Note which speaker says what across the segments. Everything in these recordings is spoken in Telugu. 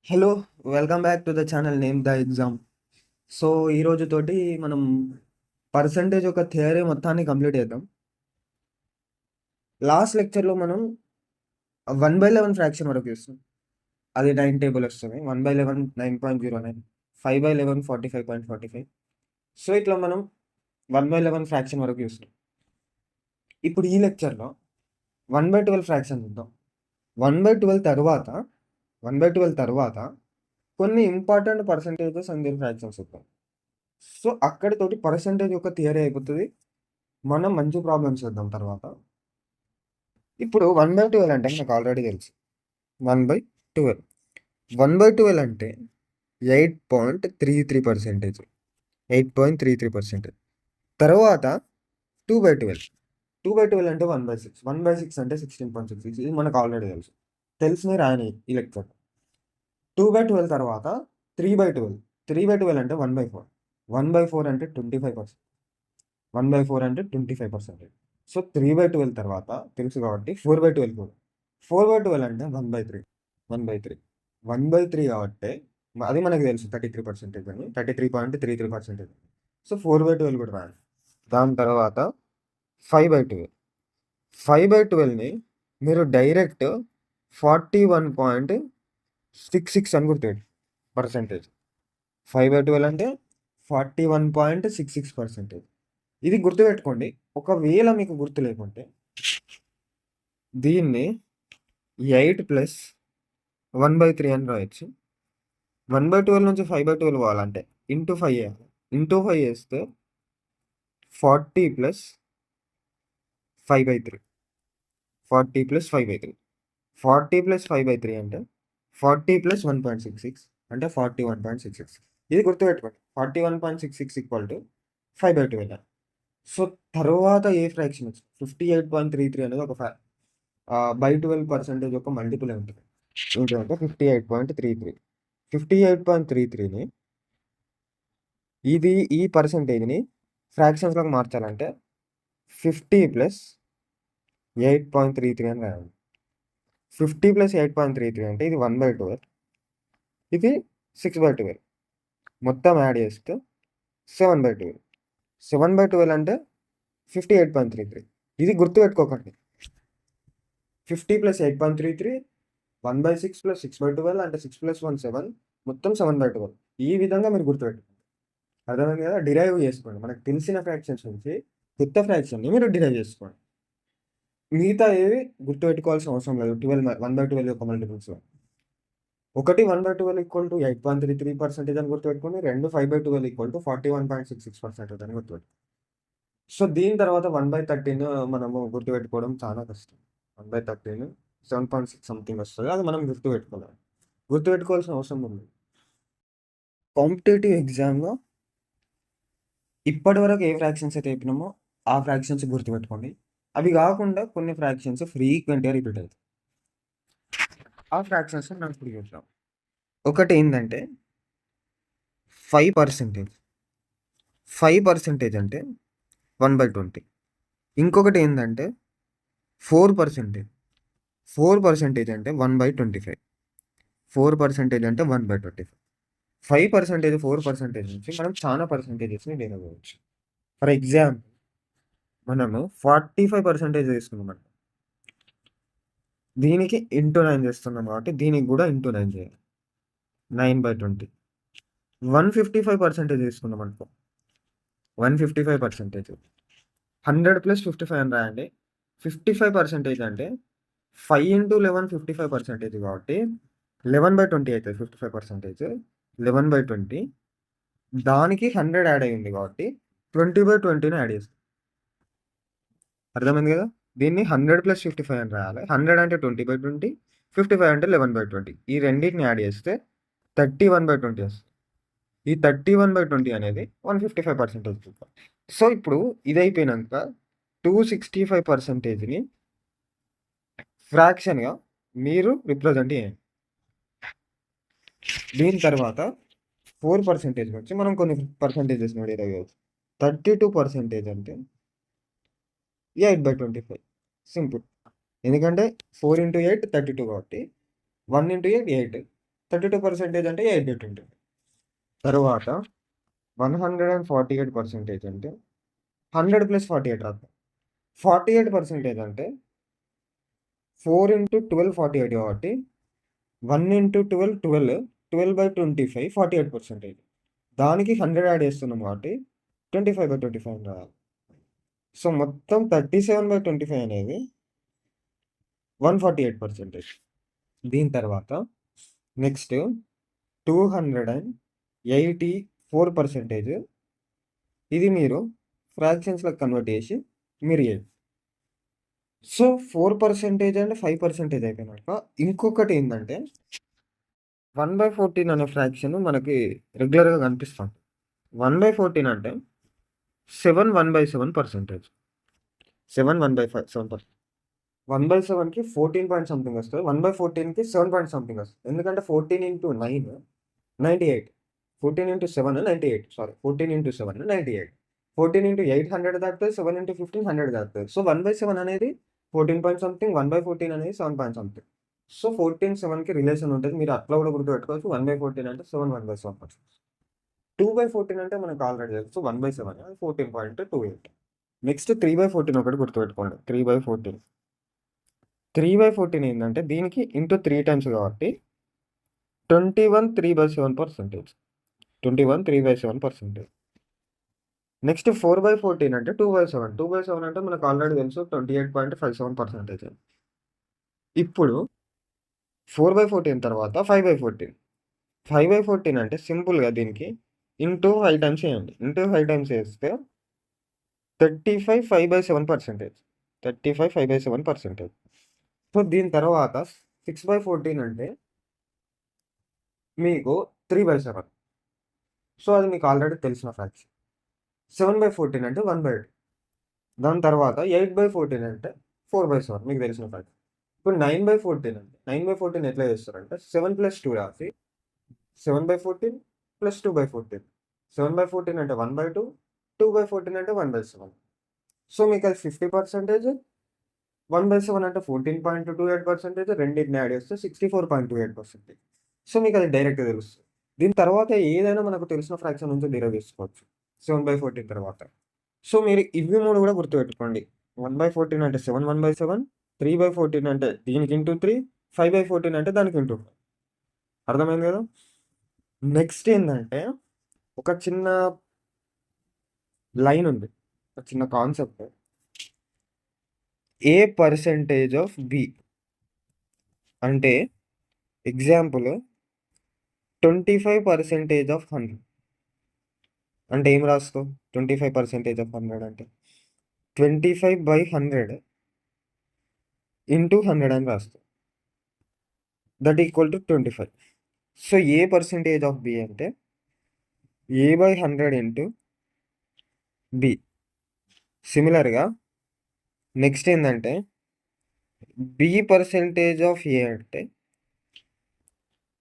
Speaker 1: Hello! Welcome back to the channel name the exam. So, ఈరోజుతోటి మనం పర్సెంటేజ్ ఒక థియరీ మొత్తాన్ని కంప్లీట్ చేద్దాం. లాస్ట్ లెక్చర్‌లో మనం 1/11 ఫ్రాక్షన్ వరకు చూస్తాం. అది టైమ్ టేబుల్ వస్తది. 1/11 9.09, 5/11 45.45. సో, ఇట్లా మనం 1/11 ఫ్రాక్షన్ వరకు చూస్తాం. ఇప్పుడు ఈ లెక్చర్‌లో 1/12 ఫ్రాక్షన్ చూద్దాం. 1/12 తర్వాత 1/12 తర్వాత కొన్ని important percentages and their fractions చూద్దాం. సో, అక్కడితోటి పర్సెంటేజ్ యొక్క థియరీ అయిపోతది. మనం మంచి ప్రాబ్లమ్స్ చేద్దాం తర్వాత. ఇప్పుడు 1/12 అంటే నాకు ఆల్రెడీ తెలుసు. 1/12. 1/12 అంటే 8.33%. 8.33%. తర్వాత 2/12. 2/12 అంటే 1/6. 1/6 అంటే 16.66. ఇది మనకు ఆల్రెడీ తెలుసు. తెలిసినవి రాయని ఈ లెక్కలు. 2/12 తర్వాత 3/12. 3/12 అంటే 1/4. 1/4 అంటే 25%. 1/4 అంటే 25%. సో, 3/12 తర్వాత తెలుసు కాబట్టి 4/12 కూడా. 4/12 అంటే 1/3. 1/3. 1/3 కాబట్టి అది మనకు తెలుసు 33% అని. 33.33%. సో, 4/12 కూడా రాయాలి. దాని తర్వాత 5/12. 5/12ని మీరు డైరెక్ట్ 41.66 అని గుర్తుపెట్టు పర్సెంటేజ్. 5/12 అంటే 41.66%. ఇది గుర్తుపెట్టుకోండి. ఒకవేళ మీకు గుర్తు లేకుంటే దీన్ని 8 ప్లస్ 1/3 అని రాయొచ్చు. 1/12 నుంచి 5/12 పోవాలంటే ఇంటూ 5 చేయాలి. ఇంటూ 5 చేస్తే 40 ప్లస్ 5/3. 40 ప్లస్ 5/3. 40 ప్లస్ 5/3 అంటే 40 ప్లస్ 1.66 అంటే 41.66. ఇది గుర్తుపెట్టుకోండి. 41.66 ఈక్వల్ టు 5/12. సో, తరువాత ఏ ఫ్రాక్షన్ వచ్చింది 58.33 అనేది ఒక బై 12% యొక్క మల్టిపుల్ ఉంటుంది. ఏంటంటే 58.33. 58.33ని ఈ పర్సెంటేజ్‌ని ఫ్రాక్షన్స్‌లోకి మార్చాలంటే 50 ప్లస్ 8.33 అని రాయాలి. 50 ప్లస్ 8.33 అంటే ఇది 1/12. ఇది 6/12. మొత్తం యాడ్ చేస్తే 7/12. 7/12 అంటే 58.33. ఇది గుర్తుపెట్టుకోకండి. 50 ప్లస్ 8.33 1/6 ప్లస్ 6/12 అంటే 6 ప్లస్ 1 7 మొత్తం 7/12. ఈ విధంగా మీరు గుర్తుపెట్టుకోండి. అర్థమైంది కదా! డిరైవ్ చేసుకోండి. మనకు తెలిసిన ఫ్రాక్షన్స్ నుంచి కొత్త ఫ్రాక్షన్‌ని మీరు డిరైవ్ చేసుకోండి. మిగతా ఏవి గుర్తుపెట్టుకోవాల్సిన అవసరం లేదు. 1/12 యొక్క మల్టిపుల్స్‌లో. ఒకటి 1/12 ఈక్వల్ టు 8.33% అని గుర్తుపెట్టుకోండి. 2 5/12 ఈక్వల్ టు 41.66% అని గుర్తుపెట్టుకోండి. సో, దీని తర్వాత 1/13 మనము గుర్తుపెట్టుకోవడం చాలా కష్టం. 1/13 7.6 సంథింగ్ వస్తది. అది మనం గుర్తుపెట్టుకోలేం. గుర్తుపెట్టుకోవాల్సిన అవసరం ఉంది. కాంపిటీటివ్ ఎగ్జామ్‌లో ఇప్పటివరకు ఏ ఫ్రాక్షన్స్ అయితే చెప్పినామో ఆ ఫ్రాక్షన్స్ గుర్తుపెట్టుకోండి. అవి కాకుండా కొన్ని ఫ్రాక్షన్స్ ఫ్రీక్వెంట్‌గా రిపీట్ అవుతాయి. ఆ ఫ్రాక్షన్స్ మనం ఇప్పుడు చూద్దాం. ఒకటేందంటే 5%. 5% అంటే 1/20. ఇంకొకటేందంటే 4%. 4% అంటే 1/25. 4% అంటే 1/25. 5% 4% నుంచి మనం చాలా పర్సెంటేజెస్‌ని డెరైవ్ చేయొచ్చు. ఫర్ ఎగ్జాంపుల్ మనము 45% తీసుకున్నామనుకో. దీనికి ఇంటూ 9 చేస్తున్నాం కాబట్టి దీనికి కూడా ఇంటూ 9 చేయాలి. 9/20. 155% తీసుకున్నామనుకో. 155%. 100 ప్లస్ 55 అని రాయండి. 55% అంటే 5 ఇంటూ 11 55% కాబట్టి 11/20 అయితది 55%. 11/20 దానికి 100 యాడ్ అయ్యింది కాబట్టి 20/20ని యాడ్ చేస్తాం. అర్థమైంది కదా! దీన్ని 100 ప్లస్ 55 అని రాయాలి. 100 అంటే 20/20, 55 అంటే 11/20. ఈ రెండిటిని యాడ్ చేస్తే 31/20 వస్తది. ఈ 31/20 అనేది 155%. సో, ఇప్పుడు ఇదయిపోయినంక 265%ని ఫ్రాక్షన్‌గా మీరు రిప్రజెంట్ చేయండి. దీని తర్వాత 4% నుంచి మనం కొన్ని పర్సెంటేజెస్‌ని డిరైవ్ చేయొచ్చు. 32% అంటే 8/25 సింపుల్. ఎందుకంటే 4 ఇంటూ 8 32 కాబట్టి 1 ఇంటూ 8 8. 32% అంటే 8/20. తరువాత 148% అంటే 100 + 48 రాద్దాం. 48% అంటే 4 × 12 48 కాబట్టి 1 × 12 12 12/25 48%. దానికి 100 యాడ్ చేస్తున్నాం కాబట్టి 25/25 అని రాయాలి. సో మొత్తం 37/25 అనేది 148%. దీని తర్వాత నెక్స్ట్ 284%. ఇది మీరు ఫ్రాక్షన్స్‌లోకి కన్వర్ట్ చేసి మీరు చేయండి. సో 4% అండ్ 5% అయిపోయినాక ఇంకొకటి ఏందంటే 1/14 అనే ఫ్రాక్షన్ మనకి రెగ్యులర్‌గా కనిపిస్తుంది. 1/14 అంటే 7 1/7%. 7 1/7%. 1/7కి 14 పాయింట్ సంథింగ్ వస్తది. 1/14కి 7 పాయింట్ సంథింగ్ వస్తది. ఎందుకంటే 14 × 9 98. 14 × 7 98. సారీ 14 × 7 98. 14 × 8 100 దాటుతది. 7 × 15 100 దాటుతది. సో 1/7 అనేది 14 పాయింట్ సంథింగ్. 1/14 అనేది 7 పాయింట్ సంథింగ్. సో 14 7కి రిలేషన్ ఉంటది. మీరు అట్లా కూడా గుర్తుపెట్టుకోవచ్చు. 1/14 అంటే 7 1/7%. 2/14 అంటే మనకు ఆల్రెడీ తెలుసు. 1/7 అది 14.28. నెక్స్ట్ 3/14 ఒకటి గుర్తుపెట్టుకోండి. 3/14. 3/14 ఏందంటే దీనికి ఇంటూ 3 టైమ్స్ కాబట్టి 21 3/7%. 21 3/7%. నెక్స్ట్ 4/14 అంటే 2/7. 2/7 అంటే మనకు ఆల్రెడీ తెలుసు 28.57%. ఇప్పుడు 4/14 తర్వాత 5/14. 5/14 అంటే సింపుల్‌గా దీనికి ఇంటూ 5 టైమ్స్ చేయండి. ఇంటూ 5 టైమ్స్ చేస్తే 35 5/7%. 35 5/7%. సో దీని తర్వాత 6/14 అంటే మీకు 3/7. సో అది మీకు ఆల్రెడీ తెలిసిన ఫ్రాక్షన్. 7/14 అంటే 1/2. దాని తర్వాత 8/14 అంటే 4/7 మీకు తెలిసిన ఫ్రాక్షన్. ఇప్పుడు 9/14 అంటే 9/14 ఎట్లా చేస్తారంటే 7 + 2 రాసి 7/14 + 2/14. 7/14 అంటే 1/2. 2/14 అంటే 1/7. సో మీకు అది 50%. 1/7 అంటే 14.28%. రెండిటిని యాడ్ చేస్తే 64.28%. సో మీకు అది డైరెక్ట్‌గా తెలుస్తుంది. దీని తర్వాత ఏదైనా మనకు తెలిసిన ఫ్రాక్షన్ నుంచి డిరైవ్ చేసుకోవచ్చు 7/14 తర్వాత. సో మీరు ఇవి 3 కూడా గుర్తుపెట్టుకోండి. 1/14 అంటే 7 1/7. 3/14 అంటే దీనికి ఇంటూ 3. 5/14 అంటే దానికి ఇంటూ 5. అర్థమైంది కదా? నెక్స్ట్ ఏందంటే ఒక చిన్న లైన్ ఉంది. ఒక చిన్న concept. A percentage of B అంటే ఎగ్జాంపుల్ 25% ఆఫ్ 100 అంటే ఏం రాస్తావు? 25% ఆఫ్ 100 అంటే 25/100 ఇంటూ 100 అని రాస్తావు. That equal to 25. So A percentage of B అంటే a/100 ఇంటూ బి. సిమిలర్‌గా నెక్స్ట్ ఏందంటే బి పర్సెంటేజ్ ఆఫ్ ఏ అంటే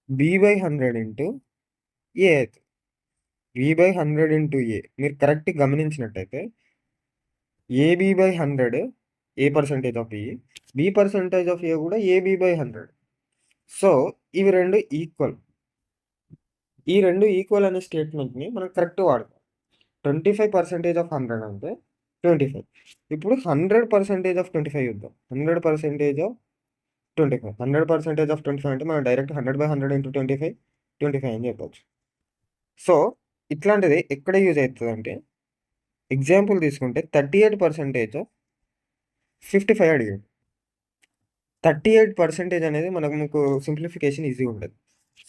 Speaker 1: b/100 ఇంటూ ఏ అవుతుంది. b/100 ఇంటూ ఏ. మీరు కరెక్ట్‌గా గమనించినట్టయితే ab/100 A percentage of B. B percentage of A కూడా ab/100. సో ఇవి 2 ఈక్వల్. ఈ 2 ఈక్వల్ అనే స్టేట్మెంట్‌ని మనం కరెక్ట్‌గా వాడతాం. 25% ఆఫ్ 100 అంటే 25. ఇప్పుడు 100% ఆఫ్ 25 చూద్దాం. 100% ఆఫ్ 25. 100% ఆఫ్ 25 అంటే మనం డైరెక్ట్ 100/100 ఇంటూ 25 25 అని చెప్పొచ్చు. సో ఇట్లాంటిది ఎక్కడ యూజ్ అవుతదంటే ఎగ్జాంపుల్ తీసుకుంటే 38% ఆఫ్ 55 అడిగాడు. 38% అనేది మీకు సింప్లిఫికేషన్ ఈజీగా ఉంటది.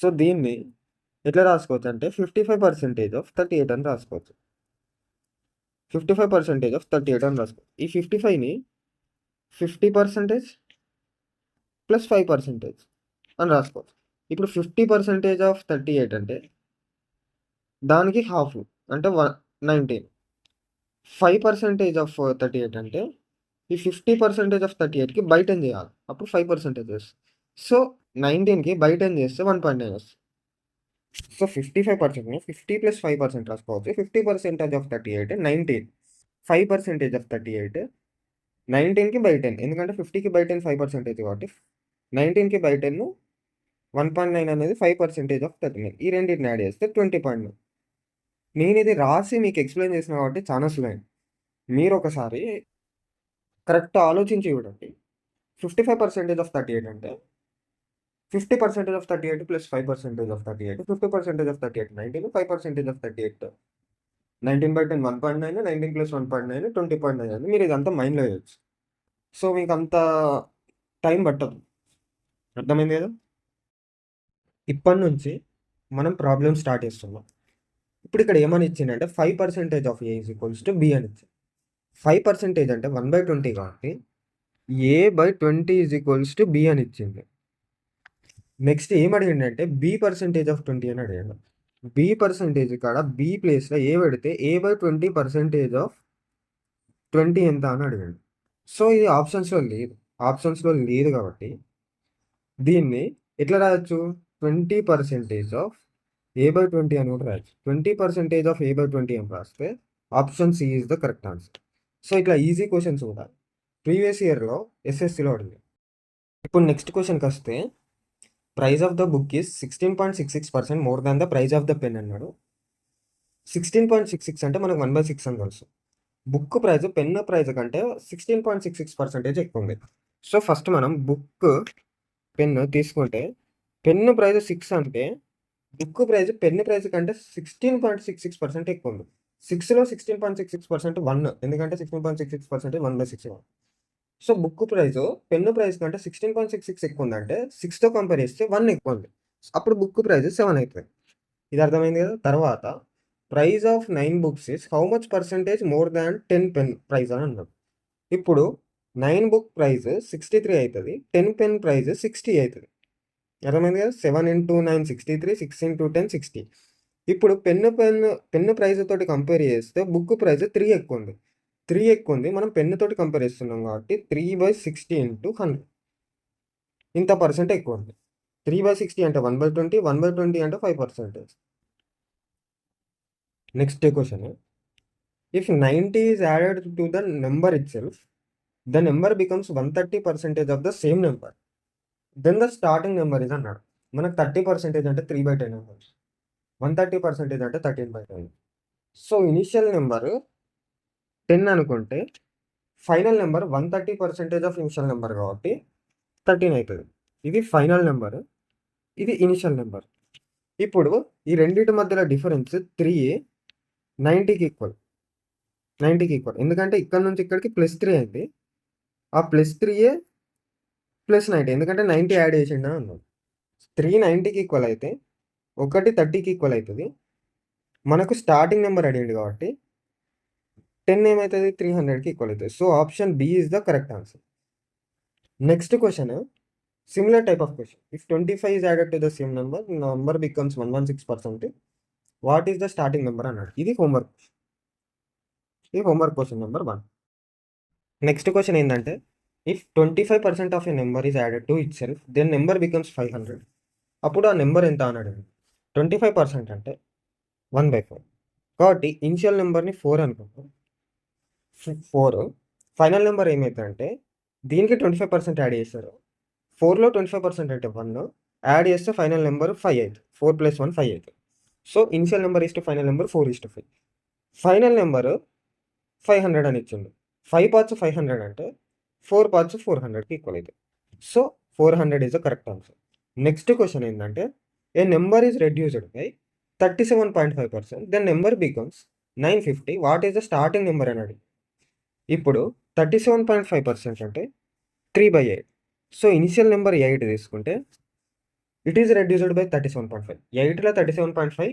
Speaker 1: సో దీన్ని ఎట్లా రాసుకోవచ్చు అంటే 55% ఆఫ్ 38 అని రాసుకోవచ్చు. 55% ఆఫ్ 38 అని రాసుకోవచ్చు. ఈ 55ని 50% ప్లస్ 5% అని రాసుకోవచ్చు. ఇప్పుడు 50% ఆఫ్ 38 అంటే దానికి హాఫ్ అంటే 19. 5% ఆఫ్ 38 అంటే ఈ 50% ఆఫ్ 38కి బై 10 చేయాలి. అప్పుడు 5% వస్తుంది. సో 19కి బై 10 చేస్తే 1.9 వస్తుంది. సో 55%ని 50 + 5% రాసుకోవచ్చు. 50% ఆఫ్ 38 19. 5% of 38 19కి by 10. ఎందుకంటే 50కి బై 10 5% కాబట్టి 19కి బై 10 1.9 అనేది 5% ఆఫ్ 39. ఈ రెండింటిని యాడ్ చేస్తే 20.9. నేను ఇది రాసి మీకు ఎక్స్ప్లెయిన్ చేసిన కాబట్టి చాలా సులభం. మీరు ఒకసారి కరెక్ట్ ఆలోచించి చూడండి. 55% ఆఫ్ 38 అంటే 50% of 38 plus 5% of 38, 50% of 38 19, 5% of 38 19/10 1.9, 19 plus 1.9 20.9 అని మీరు ఇదంతా మైండ్లో వేయచ్చు. సో మీకు అంత టైం పట్టదు. అర్థమైంది కదా? ఇప్పటి నుంచి మనం ప్రాబ్లమ్ స్టార్ట్ చేస్తున్నాం. ఇప్పుడు ఇక్కడ ఏమని ఇచ్చిందంటే 5% of A is equals to be అని ఇచ్చింది. 5% అంటే 1/20 కాబట్టి a/20 is equals to be అని ఇచ్చింది. నెక్స్ట్ ఏం అడిగిండంటే b% ఆఫ్ 20 అని అడిగాడు. b% కాడ b ప్లేస్లో ఏ పెడితే a/20% ఆఫ్ 20 ఎంత అని అడిగాడు. సో ఇది ఆప్షన్స్లో లేదు కాబట్టి దీన్ని ఎట్లా రాయొచ్చు? 20% ఆఫ్ a/20 అని కూడా రాయొచ్చు. 20% ఆఫ్ a/20 అని రాస్తే option C is the correct answer. So ఇట్లా ఈజీ క్వశ్చన్స్ కూడా ప్రీవియస్ ఇయర్లో ఎస్ఎస్సిలో అడిగింది. ఇప్పుడు నెక్స్ట్ క్వశ్చన్కి వస్తే price of the book is 16.66% more than the price of the pen అన్నాడు. 16.66 అంటే మనకు 1/6 అని తెలుసు. బుక్ ప్రైస్ పెన్ ప్రైస్ కంటే 16.66% ఎక్కువ ఉంది. సో ఫస్ట్ మనం బుక్ పెన్ తీసుకుంటే పెన్ ప్రైస్ 6 అంటే బుక్ ప్రైస్ పెన్ ప్రైస్ కంటే 16.66% ఎక్కువ ఉంది. 6లో 16.66% 1, ఎందుకంటే 16.66% 1/6. So book price pen price కంటే 16.66 ఎక్కువ ఉందంటే 6తో కంపేర్ చేస్తే 1 ఎక్కువ ఉంది. అప్పుడు బుక్ ప్రైస్ 7 అవుతుంది. ఇది అర్థమైంది కదా? తర్వాత price of 9 books is how much percentage more than 10 pen price అని అన్నాడు. ఇప్పుడు 9 బుక్ ప్రైస్ 63 అవుతుంది, 10 పెన్ ప్రైస్ 60 అవుతుంది. అర్థమైంది కదా? 7 × 9 63, 6 × 10 60. ఇప్పుడు పెన్ ప్రైస్ తోటి కంపేర్ చేస్తే బుక్ ప్రైస్ 3 ఎక్కువ ఉంది. 3 ఎక్కువ ఉంది, మనం పెన్ తోటి కంపేర్ చేస్తున్నాం కాబట్టి 3/60 × 100 ఇంత పర్సెంట్ ఎక్కువ ఉంది. 3/60 అంటే 1/20, 1/20 అంటే 5%. Next question, if 90 is added to the number itself, the number becomes 130% of the same number, then the starting number is అన్నాడు. మనకు 30% అంటే 3/10 అవ్వచ్చు, 130% అంటే 13/10. సో ఇనిషియల్ నెంబర్ 10 అనుకుంటే final number 130% of initial number కాబట్టి 13 అవుతుంది. ఇది ఫైనల్ నెంబర్, ఇది ఇనిషియల్ నెంబర్. ఇప్పుడు ఈ రెండింటి మధ్యలో డిఫరెన్స్ 3 90కి ఈక్వల్. ఎందుకంటే ఇక్కడ నుంచి ఇక్కడికి +3 అయింది. ఆ +3 +90, ఎందుకంటే 90 యాడ్ చేసిండ అన్నాడు. 3 90కి ఈక్వల్ అయితే 1 30కి ఈక్వల్ అవుతుంది. మనకు స్టార్టింగ్ నెంబర్ అడిగింది కాబట్టి 10 ఏమవుతుంది? 300కి ఈక్వల్ అవుతుంది. So option B is the correct answer. Next question, similar type of question. If 25 is added to the same number becomes 116%, what is the starting number అన్నాడు. ఇది homework question number 1. Next question ఏంటంటే, if 25% of a number is added to itself, then number becomes 500. అప్పుడు ఆ నెంబర్ ఎంత అన్నాడు. 25% అంటే 1/4 కాబట్టి ఇనిషియల్ నెంబర్ని 4 అనుకుంటాం. 4 ఫైనల్ నెంబర్ ఏమవుతుందంటే దీనికి 25% యాడ్ చేస్తారు. 4లో 25% అంటే 1 యాడ్ చేస్తే ఫైనల్ నెంబర్ 5 అవుతుంది. 4 + 1 5 అవుతుంది. So initial number is to final number 4:5. Final number 500 అని ఇచ్చిండు. 5 పార్ట్స్ 500 అంటే 4 పార్ట్స్ 400కి ఈక్వల్ అవుతుంది. So 400 is the correct answer. Next question ఏంటంటే, A number is reduced by 37.5%, then number becomes 950. What is the starting number అని అడిగి. ఇప్పుడు 37.5% అంటే 3/8. సో ఇనిషియల్ నెంబర్ 8 తీసుకుంటే ఇట్ ఈస్ రెడ్యూస్డ్ బై 37.5. 8లో 37.5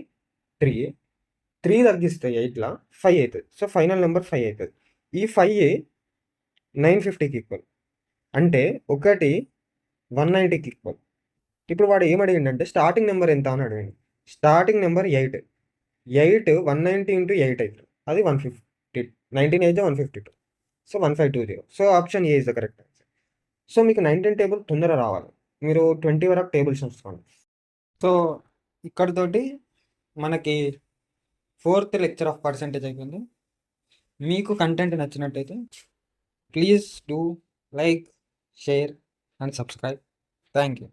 Speaker 1: 3 తగ్గిస్తే 8లో 5 అవుతుంది. సో ఫైనల్ నెంబర్ 5 అవుతుంది. ఈ 5 950కి ఈక్వల్, అంటే 1 190కి ఈక్వల్. ఇప్పుడు వాడు ఏం అడిగిండంటే స్టార్టింగ్ నెంబర్ ఎంత అని అడిగింది. స్టార్టింగ్ నెంబర్ 8 190 × 8 అవుతుంది, అది 150. 19 అయితే 152. So 1520. So option A is the correct answer. So మీకు 19 టేబుల్ తొందర రావాలి, మీరు 20 వరకు టేబుల్స్ చూసుకోండి.
Speaker 2: సో ఇక్కడితోటి మనకి 4th లెక్చర్ ఆఫ్ పర్సెంటేజ్ అయిపోయింది. మీకు కంటెంట్ నచ్చినట్టయితే please do like, share and subscribe. Thank you.